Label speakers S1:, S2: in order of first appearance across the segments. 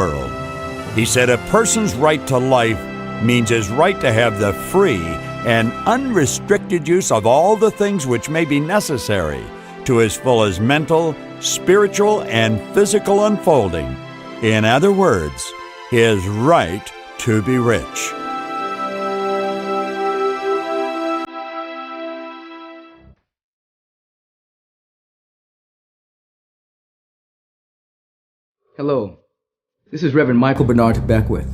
S1: world. He said a person's right to life means his right to have the free and unrestricted use of all the things which may be necessary to his fullest mental, spiritual, and physical unfolding. In other words, his right to be rich.
S2: Hello, this is Reverend Michael Bernard Beckwith,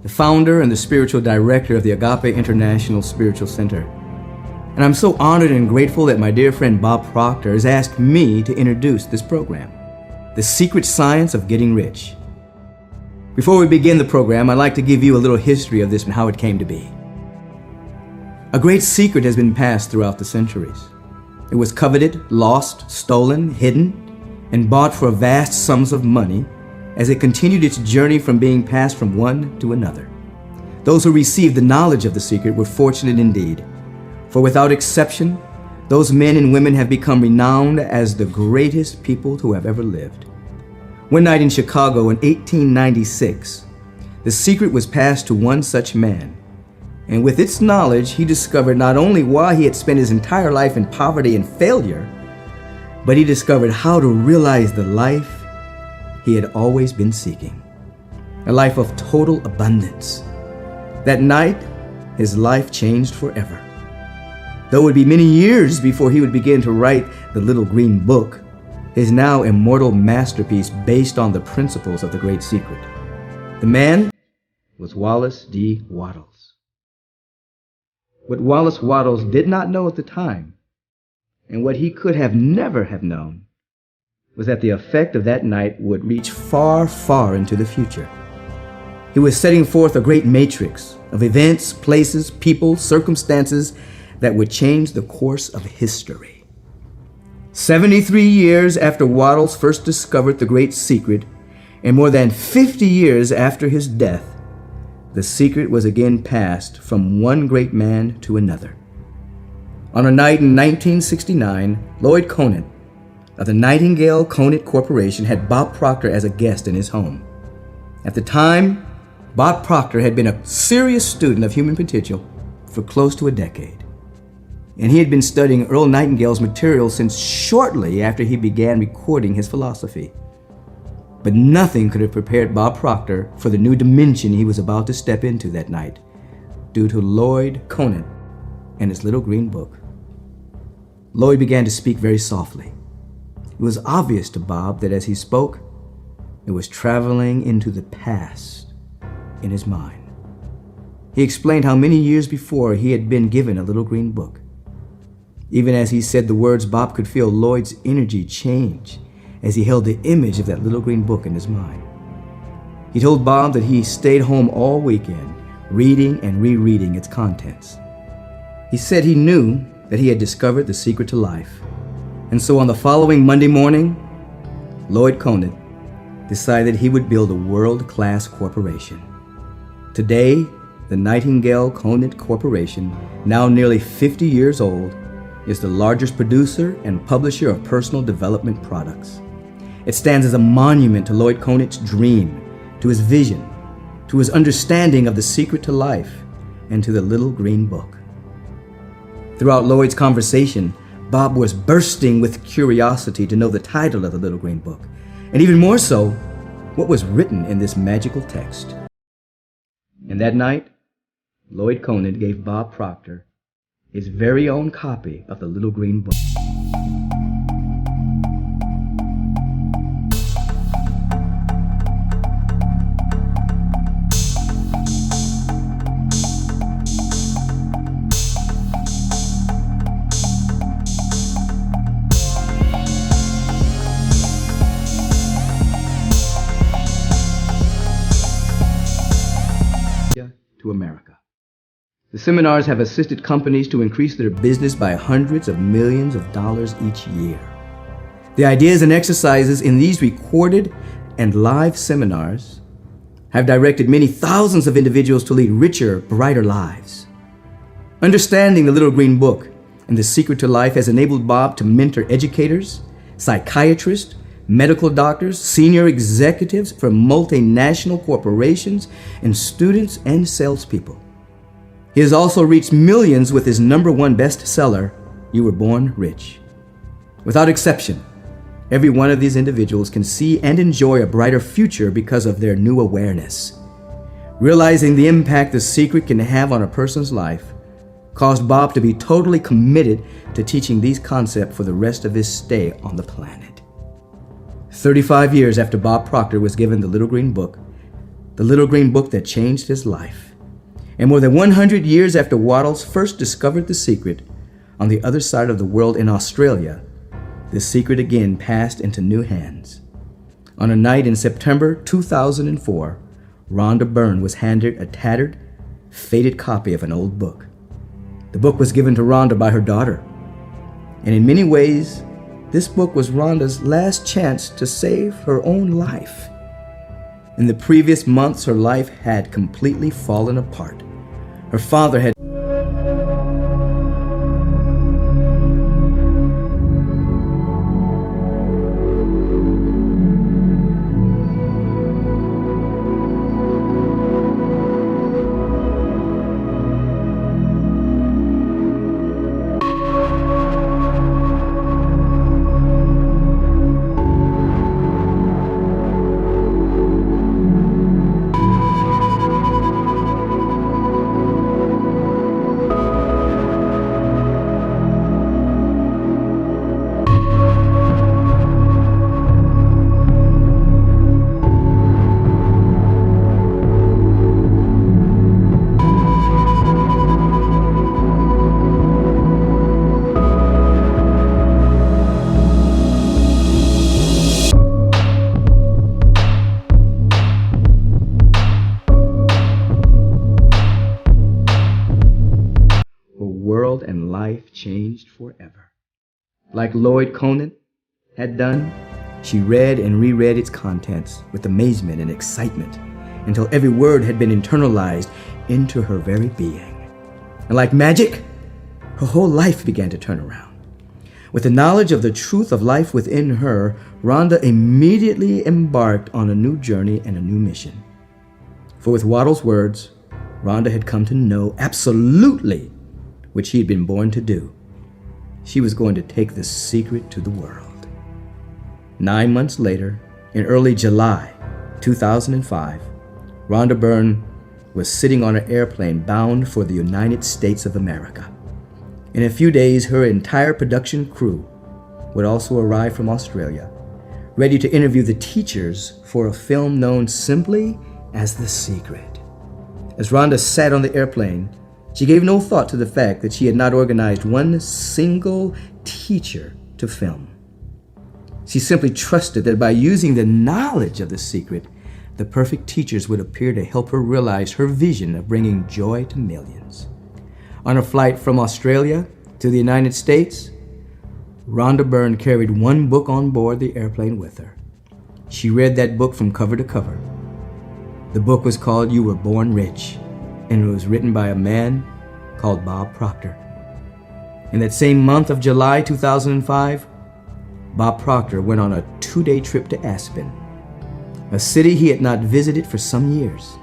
S2: the founder and the spiritual director of the Agape International Spiritual Center. And I'm so honored and grateful that my dear friend Bob Proctor has asked me to introduce this program, The Secret Science of Getting Rich. Before we begin the program, I'd like to give you a little history of this and how it came to be. A great secret has been passed throughout the centuries. It was coveted, lost, stolen, hidden, and bought for vast sums of money as it continued its journey from being passed from one to another. Those who received the knowledge of the secret were fortunate indeed, for without exception, those men and women have become renowned as the greatest people to have ever lived. One night in Chicago in 1896, the secret was passed to one such man, and with its knowledge, he discovered not only why he had spent his entire life in poverty and failure, but he discovered how to realize the life he had always been seeking, a life of total abundance. That night, his life changed forever. Though it would be many years before he would begin to write the Little Green Book, his now immortal masterpiece based on the principles of the Great Secret. The man was Wallace D. Wattles. What Wallace Wattles did not know at the time, and what he could have never have known, was that the effect of that night would reach far, far into the future. He was setting forth a great matrix of events, places, people, circumstances that would change the course of history. 73 years after Wattles first discovered the Great Secret, and more than 50 years after his death, the secret was again passed from one great man to another. On a night in 1969, Lloyd Conant of the Nightingale Conant Corporation had Bob Proctor as a guest in his home. At the time, Bob Proctor had been a serious student of human potential for close to a decade, and he had been studying Earl Nightingale's material since shortly after he began recording his philosophy. But nothing could have prepared Bob Proctor for the new dimension he was about to step into that night, due to Lloyd Conant and his Little Green Book. Lloyd began to speak very softly. It was obvious to Bob that as he spoke, it was traveling into the past in his mind. He explained how many years before he had been given a Little Green Book. Even as he said the words, Bob could feel Lloyd's energy change as he held the image of that Little Green Book in his mind. He told Bob that he stayed home all weekend, reading and rereading its contents. He said he knew that he had discovered the secret to life. And so on the following Monday morning, Lloyd Conant decided he would build a world-class corporation. Today, the Nightingale Conant Corporation, now nearly 50 years old, is the largest producer and publisher of personal development products. It stands as a monument to Lloyd Conant's dream, to his vision, to his understanding of the secret to life, and to the Little Green Book. Throughout Lloyd's conversation, Bob was bursting with curiosity to know the title of the Little Green Book, and even more so, what was written in this magical text. And that night, Lloyd Conant gave Bob Proctor his very own copy of the Little Green Book. To America. The seminars have assisted companies to increase their business by hundreds of millions of dollars each year. The ideas and exercises in these recorded and live seminars have directed many thousands of individuals to lead richer, brighter lives. Understanding the Little Green Book and the secret to life has enabled Bob to mentor educators, psychiatrists, medical doctors, senior executives from multinational corporations, and students and salespeople. He has also reached millions with his #1 bestseller, You Were Born Rich. Without exception, every one of these individuals can see and enjoy a brighter future because of their new awareness. Realizing the impact The Secret can have on a person's life caused Bob to be totally committed to teaching these concepts for the rest of his stay on the planet. 35 years after Bob Proctor was given the Little Green Book that changed his life, and more than 100 years after Wattles first discovered The Secret on the other side of the world in Australia, The Secret again passed into new hands. On a night in September 2004, Rhonda Byrne was handed a tattered, faded copy of an old book. The book was given to Rhonda by her daughter, and in many ways, this book was Rhonda's last chance to save her own life. In the previous months, her life had completely fallen apart. Her father had and life changed forever. Like Lloyd Conant had done, she read and reread its contents with amazement and excitement until every word had been internalized into her very being. And like magic, her whole life began to turn around. With the knowledge of the truth of life within her, Rhonda immediately embarked on a new journey and a new mission. For with Wattles' words, Rhonda had come to know absolutely what she had been born to do. She was going to take the secret to the world. 9 months later, in early July 2005, Rhonda Byrne was sitting on an airplane bound for the United States of America. In a few days, her entire production crew would also arrive from Australia, ready to interview the teachers for a film known simply as The Secret. As Rhonda sat on the airplane, she gave no thought to the fact that she had not organized one single teacher to film. She simply trusted that by using the knowledge of The Secret, the perfect teachers would appear to help her realize her vision of bringing joy to millions. On a flight from Australia to the United States, Rhonda Byrne carried one book on board the airplane with her. She read that book from cover to cover. The book was called You Were Born Rich, and it was written by a man called Bob Proctor. In that same month of July 2005, Bob Proctor went on a 2-day trip to Aspen, a city he had not visited for some years.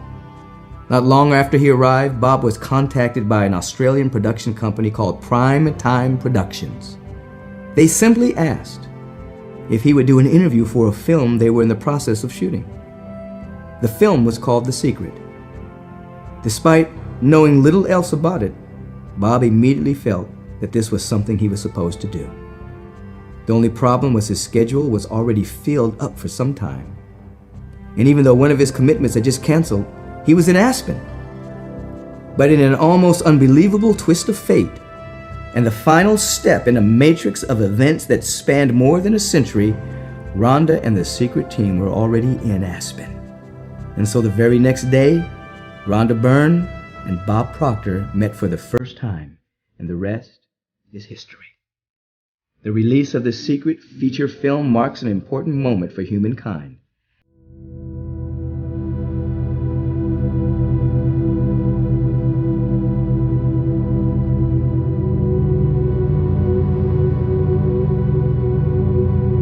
S2: Not long after he arrived, Bob was contacted by an Australian production company called Prime Time Productions. They simply asked if he would do an interview for a film they were in the process of shooting. The film was called The Secret. Despite knowing little else about it, Bob immediately felt that this was something he was supposed to do. The only problem was his schedule was already filled up for some time. And even though one of his commitments had just canceled, he was in Aspen. But in an almost unbelievable twist of fate, and the final step in a matrix of events that spanned more than a century, Rhonda and the Secret team were already in Aspen. And so the very next day, Rhonda Byrne and Bob Proctor met for the first time, and the rest is history. The release of The Secret feature film marks an important moment for humankind.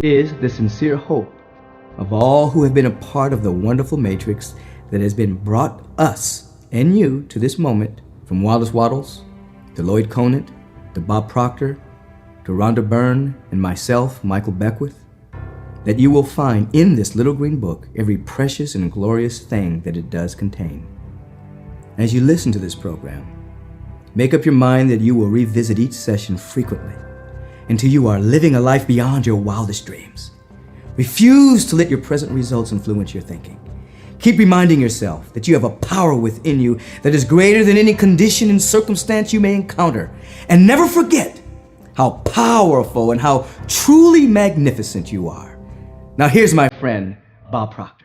S2: is the sincere hope of all who have been a part of the wonderful matrix that has been brought us and you to this moment, from Wallace Wattles to Lloyd Conant to Bob Proctor to Rhonda Byrne and myself, Michael Beckwith, that you will find in this little green book every precious and glorious thing that it does contain. As you listen to this program, make up your mind that you will revisit each session frequently until you are living a life beyond your wildest dreams. Refuse to let your present results influence your thinking. Keep reminding yourself that you have a power within you that is greater than any condition and circumstance you may encounter. And never forget how powerful and how truly magnificent you are. Now here's my friend, Bob Proctor.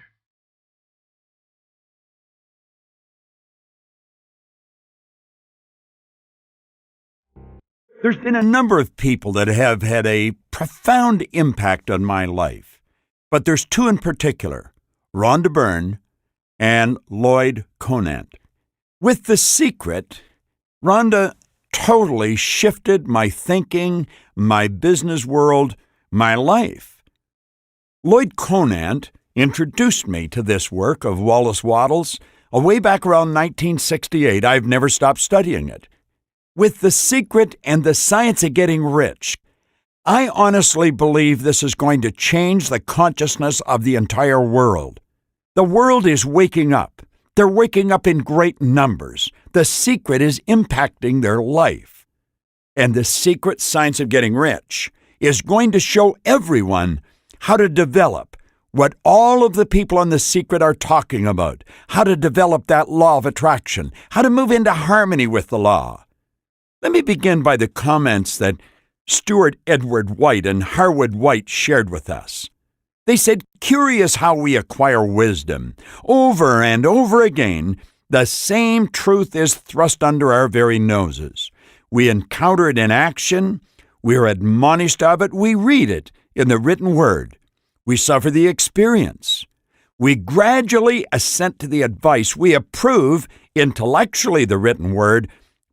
S1: There's been a number of people that have had a profound impact on my life, but there's two in particular, Rhonda Byrne and Lloyd Conant. With The Secret, Rhonda totally shifted my thinking, my business world, my life. Lloyd Conant introduced me to this work of Wallace Wattles way back around 1968. I've never stopped studying it. With The Secret and The Science of Getting Rich, I honestly believe this is going to change the consciousness of the entire world. The world is waking up. They're waking up in great numbers. The Secret is impacting their life. And The Secret Science of Getting Rich is going to show everyone how to develop what all of the people on The Secret are talking about, how to develop that law of attraction, how to move into harmony with the law. Let me begin by the comments that Stuart Edward White and Harwood White shared with us. They said, "Curious how we acquire wisdom. Over and over again, the same truth is thrust under our very noses. We encounter it in action, we are admonished of it, we read it in the written word, we suffer the experience. We gradually assent to the advice, we approve intellectually the written word,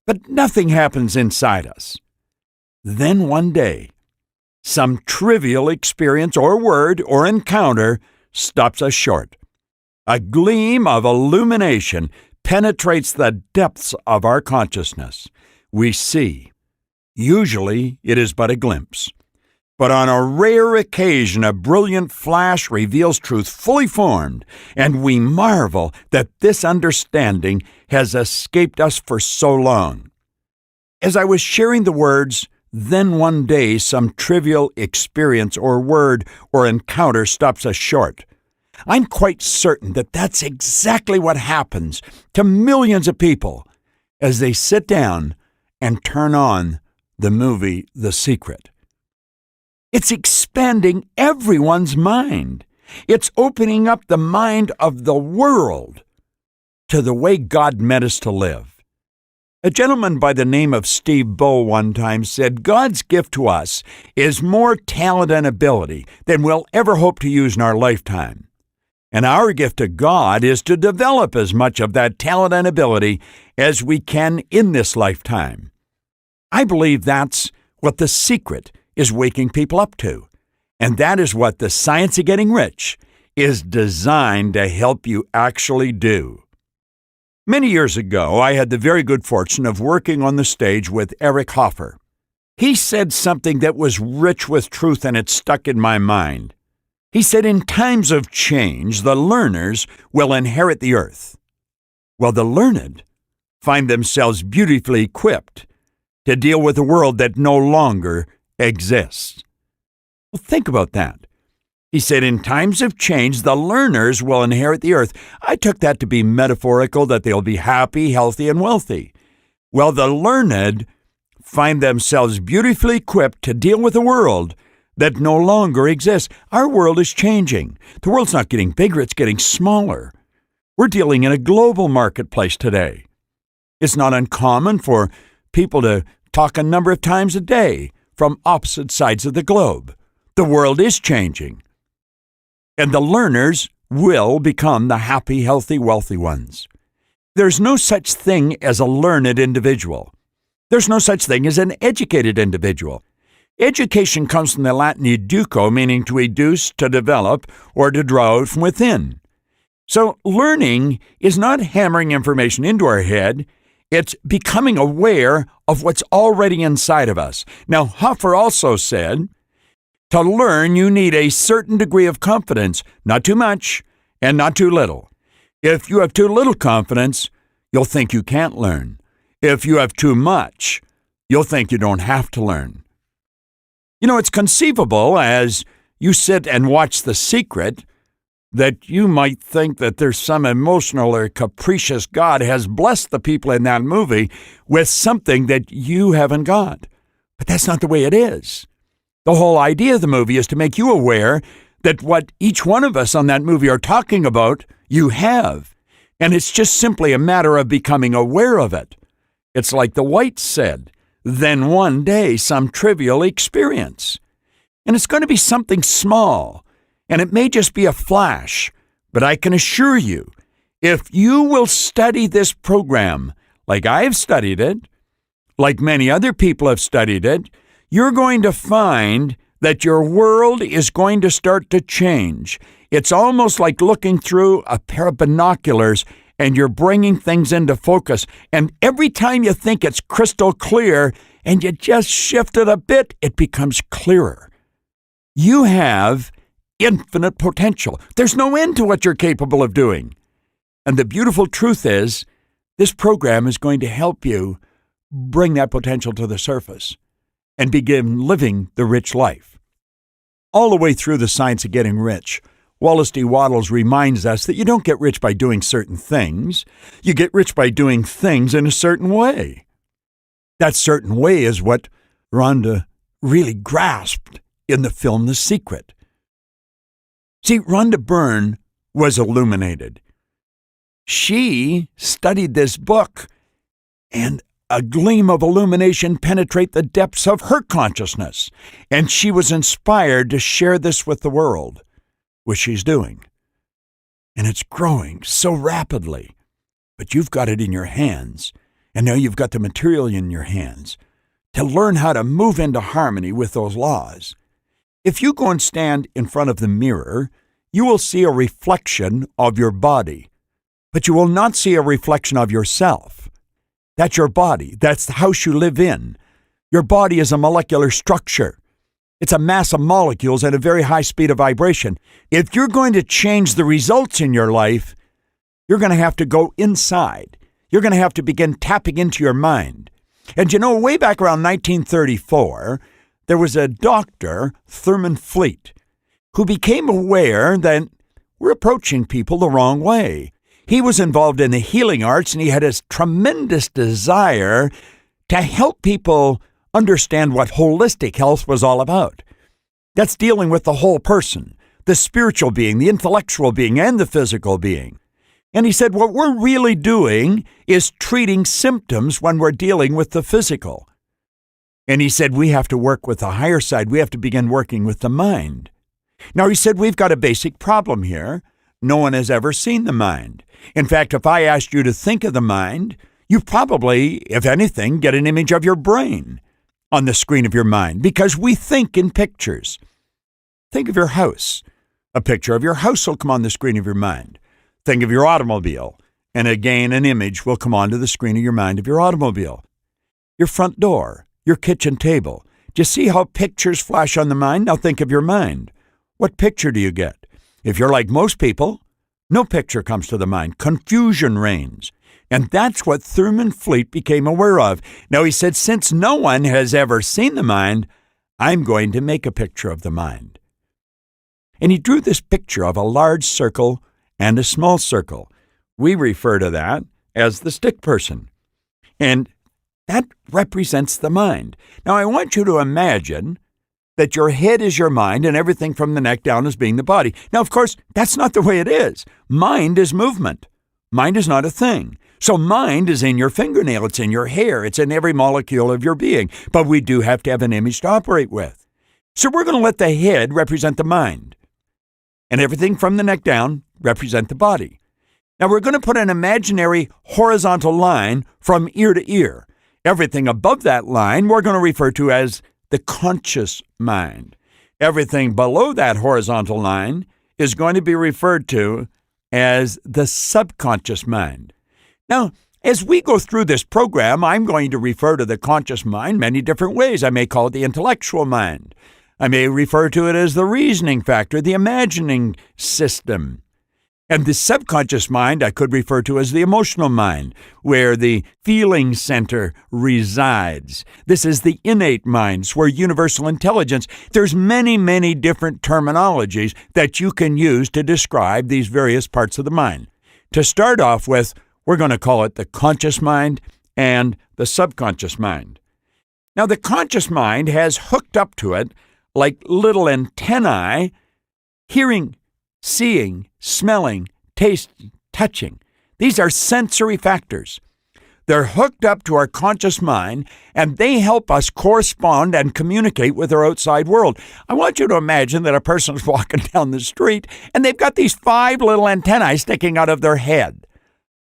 S1: but nothing happens inside us. Then one day, some trivial experience or word or encounter stops us short. A gleam of illumination penetrates the depths of our consciousness. We see. Usually it is but a glimpse. But on a rare occasion, a brilliant flash reveals truth fully formed, and we marvel that this understanding has escaped us for so long." As I was sharing the words, "Then one day some trivial experience or word or encounter stops us short," I'm quite certain that that's exactly what happens to millions of people as they sit down and turn on the movie The Secret. It's expanding everyone's mind. It's opening up the mind of the world to the way God meant us to live. A gentleman by the name of Steve Bow one time said, "God's gift to us is more talent and ability than we'll ever hope to use in our lifetime. And our gift to God is to develop as much of that talent and ability as we can in this lifetime." I believe that's what The Secret is waking people up to. And that is what The Science of Getting Rich is designed to help you actually do. Many years ago, I had the very good fortune of working on the stage with Eric Hoffer. He said something that was rich with truth, and it stuck in my mind. He said, "In times of change, the learners will inherit the earth, while the learned find themselves beautifully equipped to deal with a world that no longer exists." Well, think about that. He said, "In times of change, the learners will inherit the earth." I took that to be metaphorical, that they'll be happy, healthy, and wealthy. Well, the learned find themselves beautifully equipped to deal with a world that no longer exists. Our world is changing. The world's not getting bigger, it's getting smaller. We're dealing in a global marketplace today. It's not uncommon for people to talk a number of times a day from opposite sides of the globe. The world is changing. And the learners will become the happy, healthy, wealthy ones. There's no such thing as a learned individual. There's no such thing as an educated individual. Education comes from the Latin educo, meaning to educe, to develop, or to draw out from within. So learning is not hammering information into our head. It's becoming aware of what's already inside of us. Now, Hoffer also said, to learn, you need a certain degree of confidence, not too much and not too little. If you have too little confidence, you'll think you can't learn. If you have too much, you'll think you don't have to learn. You know, it's conceivable as you sit and watch The Secret that you might think that there's some emotional or capricious God has blessed the people in that movie with something that you haven't got. But that's not the way it is. The whole idea of the movie is to make you aware that what each one of us on that movie are talking about, you have. And it's just simply a matter of becoming aware of it. It's like the Whites said, then one day some trivial experience. And it's going to be something small. And it may just be a flash, but I can assure you, if you will study this program like I have studied it, like many other people have studied it, you're going to find that your world is going to start to change. It's almost like looking through a pair of binoculars and you're bringing things into focus. And every time you think it's crystal clear and you just shift it a bit, it becomes clearer. You have infinite potential. There's no end to what you're capable of doing. And the beautiful truth is, this program is going to help you bring that potential to the surface and begin living the rich life. All the way through The Science of Getting Rich, Wallace D. Wattles reminds us that you don't get rich by doing certain things. You get rich by doing things in a certain way. That certain way is what Rhonda really grasped in the film The Secret. See, Rhonda Byrne was illuminated. She studied this book, and a gleam of illumination penetrated the depths of her consciousness, and she was inspired to share this with the world, which she's doing. And it's growing so rapidly, but you've got it in your hands, and now you've got the material in your hands to learn how to move into harmony with those laws. If you go and stand in front of the mirror, you will see a reflection of your body, but you will not see a reflection of yourself. That's your body. That's the house you live in. Your body is a molecular structure. It's a mass of molecules at a very high speed of vibration. If you're going to change the results in your life, you're going to have to go inside. You're going to have to begin tapping into your mind. And you know, way back around 1934, there was a doctor, Thurman Fleet, who became aware that we're approaching people the wrong way. He was involved in the healing arts, and he had a tremendous desire to help people understand what holistic health was all about. That's dealing with the whole person, the spiritual being, the intellectual being, and the physical being. And he said, what we're really doing is treating symptoms when we're dealing with the physical. And he said, we have to work with the higher side. We have to begin working with the mind. Now, he said, we've got a basic problem here. No one has ever seen the mind. In fact, if I asked you to think of the mind, you probably, if anything, get an image of your brain on the screen of your mind, because we think in pictures. Think of your house. A picture of your house will come on the screen of your mind. Think of your automobile, and again, an image will come onto the screen of your mind of your automobile. Your front door, your kitchen table. Do you see how pictures flash on the mind? Now think of your mind. What picture do you get? If you're like most people, no picture comes to the mind. Confusion reigns. And that's what Thurman Fleet became aware of. Now, he said, since no one has ever seen the mind, I'm going to make a picture of the mind. And he drew this picture of a large circle and a small circle. We refer to that as the stick person. And that represents the mind. Now, I want you to imagine that your head is your mind and everything from the neck down as being the body. Now, of course, that's not the way it is. Mind is movement. Mind is not a thing. So mind is in your fingernail, it's in your hair, it's in every molecule of your being. But we do have to have an image to operate with. So we're going to let the head represent the mind. And everything from the neck down represent the body. Now we're going to put an imaginary horizontal line from ear to ear. Everything above that line we're going to refer to as the conscious mind. Everything below that horizontal line is going to be referred to as the subconscious mind. Now, as we go through this program, I'm going to refer to the conscious mind many different ways. I may call it the intellectual mind. I may refer to it as the reasoning factor, the imagining system. And the subconscious mind I could refer to as the emotional mind, where the feeling center resides. This is the innate mind, where universal intelligence. There's many, many different terminologies that you can use to describe these various parts of the mind. To start off with, we're going to call it the conscious mind and the subconscious mind. Now, the conscious mind has hooked up to it like little antennae, hearing, seeing, smelling, tasting, touching. These are sensory factors. They're hooked up to our conscious mind, and they help us correspond and communicate with our outside world. I want you to imagine that a person's walking down the street, and they've got these 5 little antennae sticking out of their head.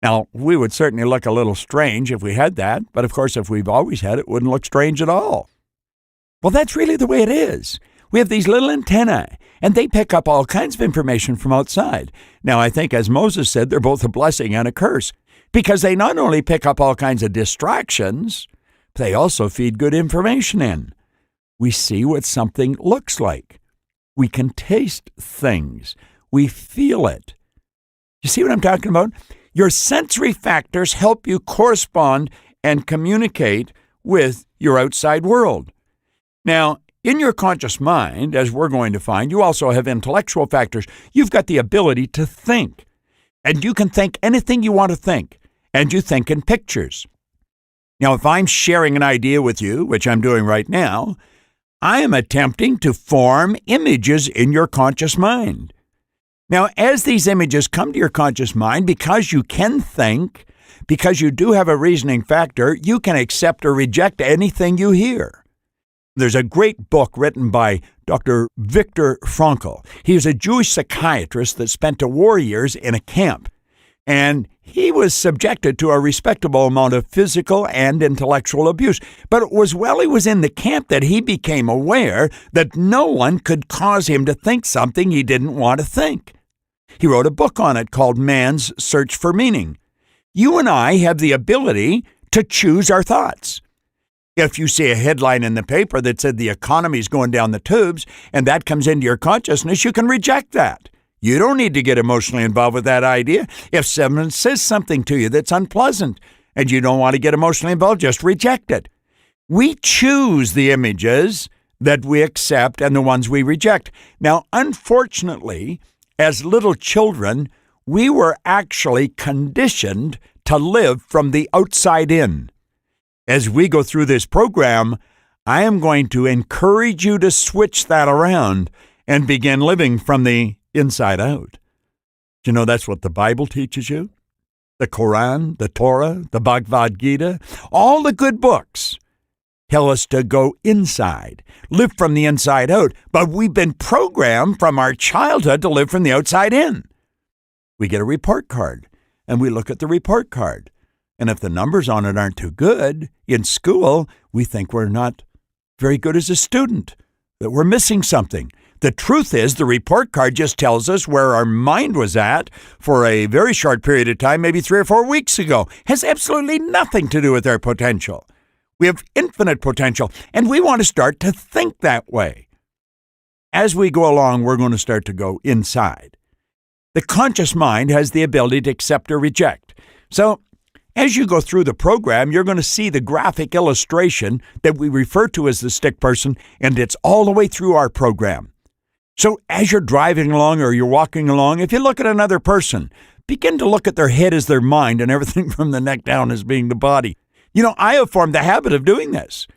S1: Now, we would certainly look a little strange if we had that, but of course, if we've always had it, it wouldn't look strange at all. Well, that's really the way it is. We have these little antennae, and they pick up all kinds of information from outside. Now, I think, as Moses said, they're both a blessing and a curse, because they not only pick up all kinds of distractions, but they also feed good information in. We see what something looks like. We can taste things. We feel it. You see what I'm talking about? Your sensory factors help you correspond and communicate with your outside world. Now, in your conscious mind, as we're going to find, you also have intellectual factors. You've got the ability to think, and you can think anything you want to think, and you think in pictures. Now, if I'm sharing an idea with you, which I'm doing right now, I am attempting to form images in your conscious mind. Now, as these images come to your conscious mind, because you can think, because you do have a reasoning factor, you can accept or reject anything you hear. There's a great book written by Dr. Viktor Frankl. He was a Jewish psychiatrist that spent the war years in a camp, and he was subjected to a respectable amount of physical and intellectual abuse. But it was while he was in the camp that he became aware that no one could cause him to think something he didn't want to think. He wrote a book on it called Man's Search for Meaning. You and I have the ability to choose our thoughts. If you see a headline in the paper that said the economy's going down the tubes, and that comes into your consciousness, you can reject that. You don't need to get emotionally involved with that idea. If someone says something to you that's unpleasant and you don't want to get emotionally involved, just reject it. We choose the images that we accept and the ones we reject. Now, unfortunately, as little children, we were actually conditioned to live from the outside in. As we go through this program, I am going to encourage you to switch that around and begin living from the inside out. Do you know that's what the Bible teaches you? The Quran, the Torah, the Bhagavad Gita, all the good books tell us to go inside, live from the inside out, but we've been programmed from our childhood to live from the outside in. We get a report card, and we look at the report card, and if the numbers on it aren't too good, in school, we think we're not very good as a student, that we're missing something. The truth is, the report card just tells us where our mind was at for a very short period of time, maybe 3 or 4 weeks ago. It has absolutely nothing to do with our potential. We have infinite potential, and we want to start to think that way. As we go along, we're going to start to go inside. The conscious mind has the ability to accept or reject. So, as you go through the program, you're going to see the graphic illustration that we refer to as the stick person, and it's all the way through our program. So as you're driving along or you're walking along, if you look at another person, begin to look at their head as their mind and everything from the neck down as being the body. You know, I have formed the habit of doing this.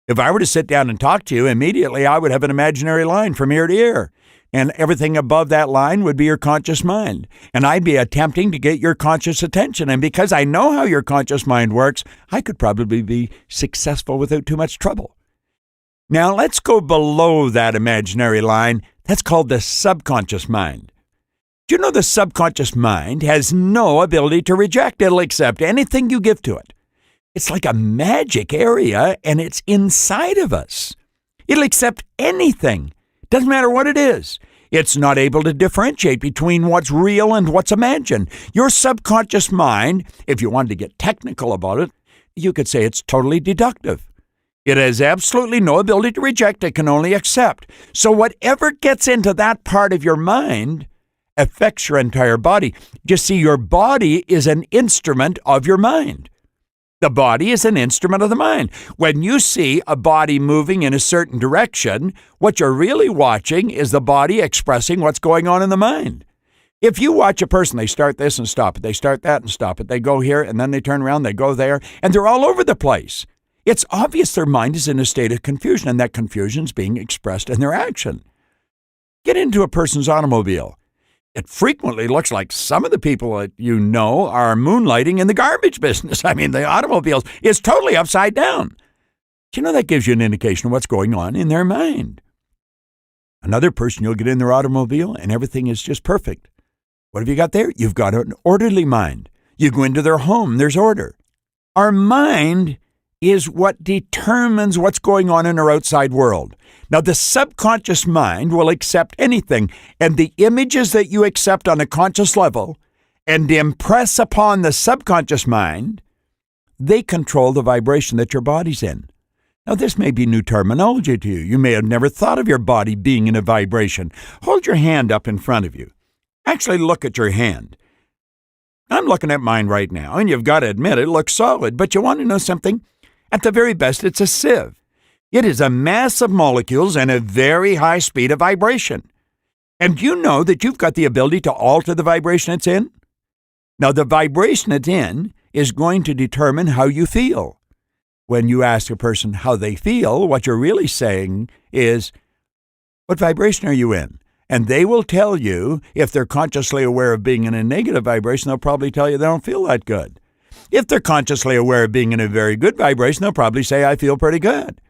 S1: If I were to sit down and talk to you, immediately I would have an imaginary line from ear to ear. And everything above that line would be your conscious mind. And I'd be attempting to get your conscious attention. And because I know how your conscious mind works, I could probably be successful without too much trouble. Now, let's go below that imaginary line. That's called the subconscious mind. Do you know the subconscious mind has no ability to reject? It'll accept anything you give to it. It's like a magic area, and it's inside of us. It'll accept anything. Doesn't matter what it is. It's not able to differentiate between what's real and what's imagined. Your subconscious mind, if you wanted to get technical about it, you could say it's totally deductive. It has absolutely no ability to reject. It can only accept. So whatever gets into that part of your mind affects your entire body. Just see, your body is an instrument of your mind. The body is an instrument of the mind. When you see a body moving in a certain direction, what you're really watching is the body expressing what's going on in the mind. If you watch a person, they start this and stop it, they start that and stop it, they go here and then they turn around, they go there, and they're all over the place. It's obvious their mind is in a state of confusion, and that confusion is being expressed in their action. Get into a person's automobile. It frequently looks like some of the people that you know are moonlighting in the garbage business. I mean, the automobiles is totally upside down. You know, that gives you an indication of what's going on in their mind. Another person, you'll get in their automobile and everything is just perfect. What have you got there? You've got an orderly mind. You go into their home, there's order. Our mind is what determines what's going on in our outside world. Now, the subconscious mind will accept anything, and the images that you accept on a conscious level and impress upon the subconscious mind, they control the vibration that your body's in. Now, this may be new terminology to you. You may have never thought of your body being in a vibration. Hold your hand up in front of you. Actually, look at your hand. I'm looking at mine right now, and you've got to admit it looks solid, but you want to know something? At the very best, it's a sieve. It is a mass of molecules and a very high speed of vibration. And you know that you've got the ability to alter the vibration it's in? Now, the vibration it's in is going to determine how you feel. When you ask a person how they feel, what you're really saying is, what vibration are you in? And they will tell you, if they're consciously aware of being in a negative vibration, they'll probably tell you they don't feel that good. If they're consciously aware of being in a very good vibration, they'll probably say, I feel pretty good.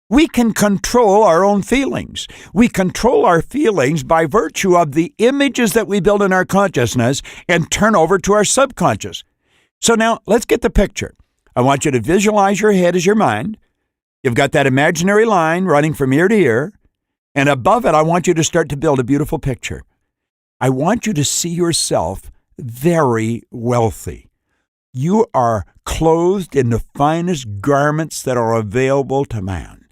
S1: We can control our own feelings. We control our feelings by virtue of the images that we build in our consciousness and turn over to our subconscious. So now, let's get the picture. I want you to visualize your head as your mind. You've got that imaginary line running from ear to ear. And above it, I want you to start to build a beautiful picture. I want you to see yourself very wealthy. You are clothed in the finest garments that are available to man.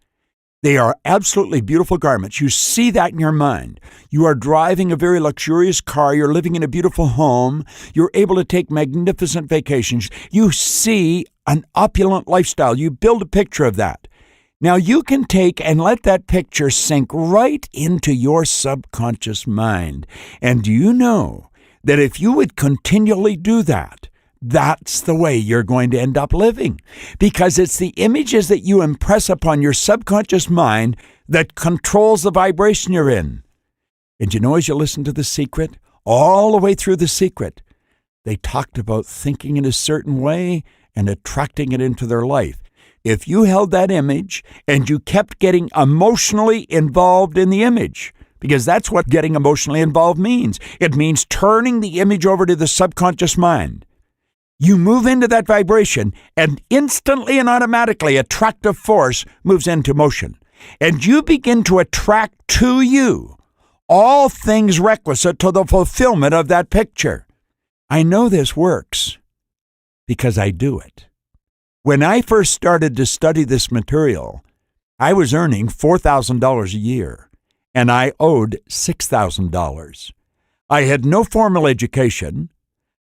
S1: They are absolutely beautiful garments. You see that in your mind. You are driving a very luxurious car. You're living in a beautiful home. You're able to take magnificent vacations. You see an opulent lifestyle. You build a picture of that. Now you can take and let that picture sink right into your subconscious mind. And do you know that if you would continually do that, that's the way you're going to end up living, because it's the images that you impress upon your subconscious mind that controls the vibration you're in. And you know, as you listen to The Secret, all the way through The Secret, they talked about thinking in a certain way and attracting it into their life. If you held that image and you kept getting emotionally involved in the image, because that's what getting emotionally involved means. It means turning the image over to the subconscious mind. You move into that vibration, and instantly and automatically attractive force moves into motion. And you begin to attract to you all things requisite to the fulfillment of that picture. I know this works because I do it. When I first started to study this material, I was earning $4,000 a year, and I owed $6,000. I had no formal education.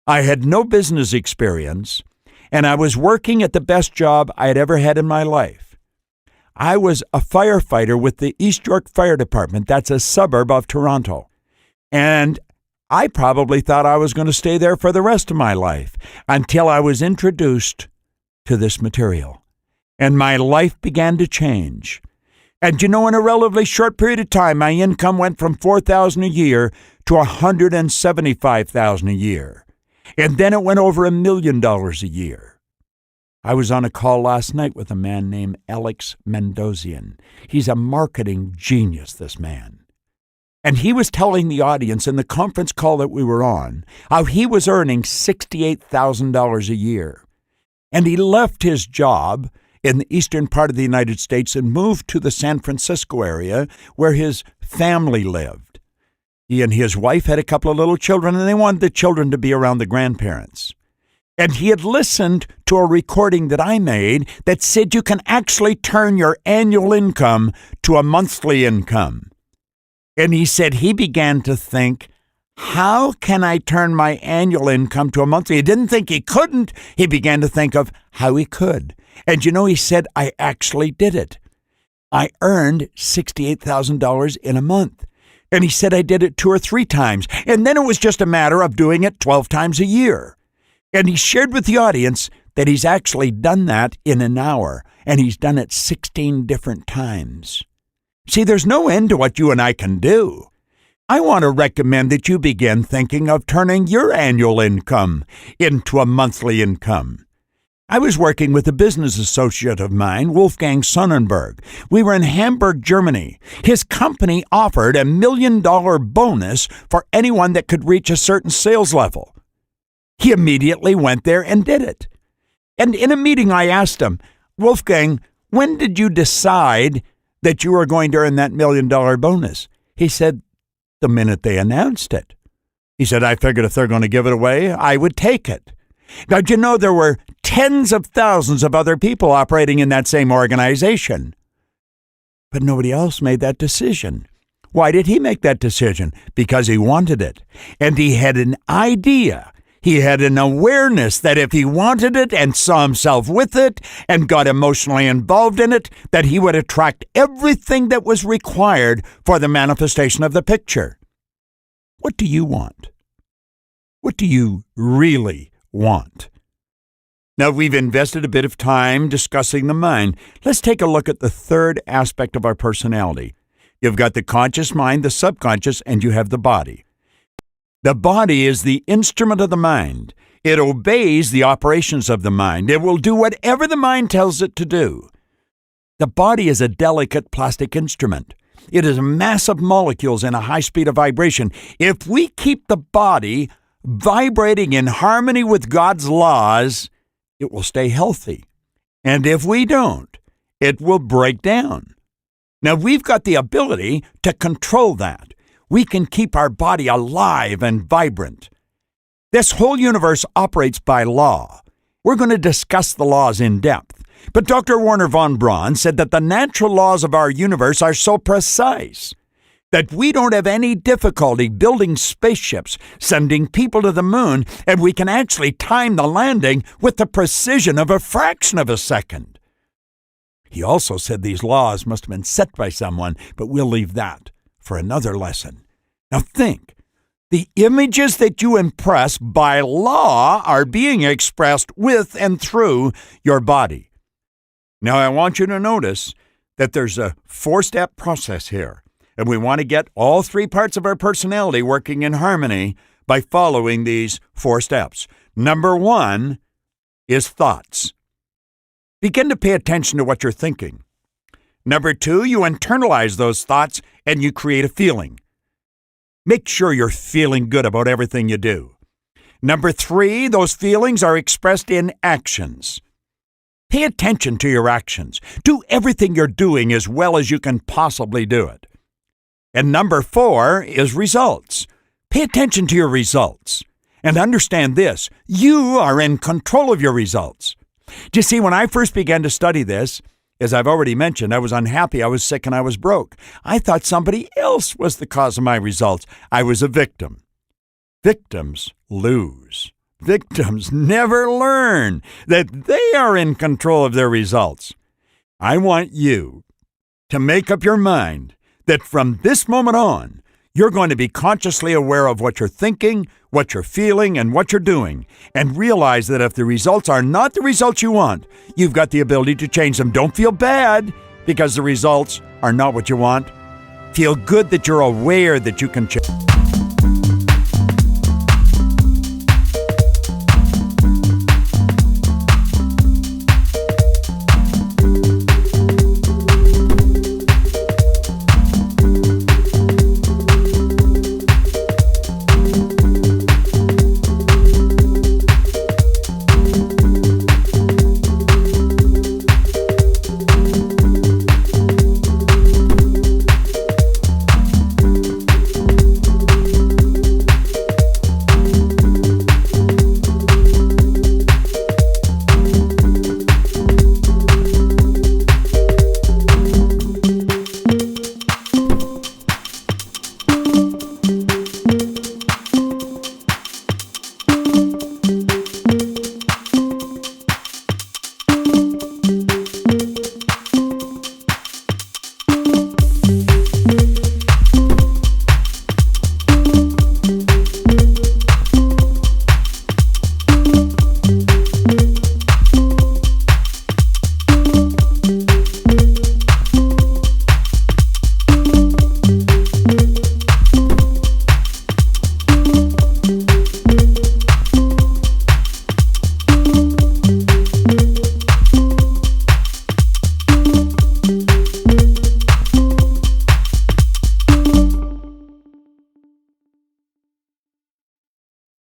S1: I had no business experience, and I was working at the best job I had ever had in my life. I was a firefighter with the East York Fire Department. That's a suburb of Toronto. And I probably thought I was going to stay there for the rest of my life until I was introduced to this material. And my life began to change. And you know, in a relatively short period of time, my income went from $4,000 a year to $175,000 a year. And then it went over $1 million a year. I was on a call last night with a man named Alex Mendozian. He's a marketing genius, this man. And he was telling the audience in the conference call that we were on how he was earning $68,000 a year. And he left his job in the eastern part of the United States and moved to the San Francisco area where his family lived. He and his wife had a couple of little children, and they wanted the children to be around the grandparents. And he had listened to a recording that I made that said you can actually turn your annual income to a monthly income. And he said he began to think, how can I turn my annual income to a monthly? He didn't think he couldn't. He began to think of how he could. And he said, I actually did it. I earned $68,000 in a month. And he said I did it 2 or 3 times. And then it was just a matter of doing it 12 times a year. And he shared with the audience that he's actually done that in an hour. And he's done it 16 different times. See, there's no end to what you and I can do. I want to recommend that you begin thinking of turning your annual income into a monthly income. I was working with a business associate of mine, Wolfgang Sonnenberg. We were in Hamburg, Germany. His company offered $1 million bonus for anyone that could reach a certain sales level. He immediately went there and did it. And in a meeting, I asked him, Wolfgang, when did you decide that you were going to earn that $1 million bonus? He said, the minute they announced it. He said, I figured if they're going to give it away, I would take it. Now, there were tens of thousands of other people operating in that same organization. But nobody else made that decision. Why did he make that decision? Because he wanted it. And he had an idea. He had an awareness that if he wanted it and saw himself with it and got emotionally involved in it, that he would attract everything that was required for the manifestation of the picture. What do you want? What do you really want? Now, we've invested a bit of time discussing the mind. Let's take a look at the third aspect of our personality. You've got the conscious mind, the subconscious, and you have the body. The body is the instrument of the mind. It obeys the operations of the mind. It will do whatever the mind tells it to do. The body is a delicate plastic instrument. It is a mass of molecules in a high speed of vibration. If we keep the body vibrating in harmony with God's laws, it will stay healthy. And if we don't, it will break down. Now, we've got the ability to control that. We can keep our body alive and vibrant. This whole universe operates by law. We're going to discuss the laws in depth. But Dr. Werner von Braun said that the natural laws of our universe are so precise that we don't have any difficulty building spaceships, sending people to the moon, and we can actually time the landing with the precision of a fraction of a second. He also said these laws must have been set by someone, but we'll leave that for another lesson. Now think, the images that you impress by law are being expressed with and through your body. Now I want you to notice that there's a 4-step process here, and we want to get all 3 parts of our personality working in harmony by following these 4 steps. Number 1 is thoughts. Begin to pay attention to what you're thinking. Number 2, you internalize those thoughts and you create a feeling. Make sure you're feeling good about everything you do. Number 3, those feelings are expressed in actions. Pay attention to your actions. Do everything you're doing as well as you can possibly do it. And number 4 is results. Pay attention to your results. And understand this, you are in control of your results. Do you see, when I first began to study this, as I've already mentioned, I was unhappy, I was sick, and I was broke. I thought somebody else was the cause of my results. I was a victim. Victims lose. Victims never learn that they are in control of their results. I want you to make up your mind that from this moment on, you're going to be consciously aware of what you're thinking, what you're feeling, and what you're doing, and realize that if the results are not the results you want, you've got the ability to change them. Don't feel bad because the results are not what you want. Feel good that you're aware that you can change.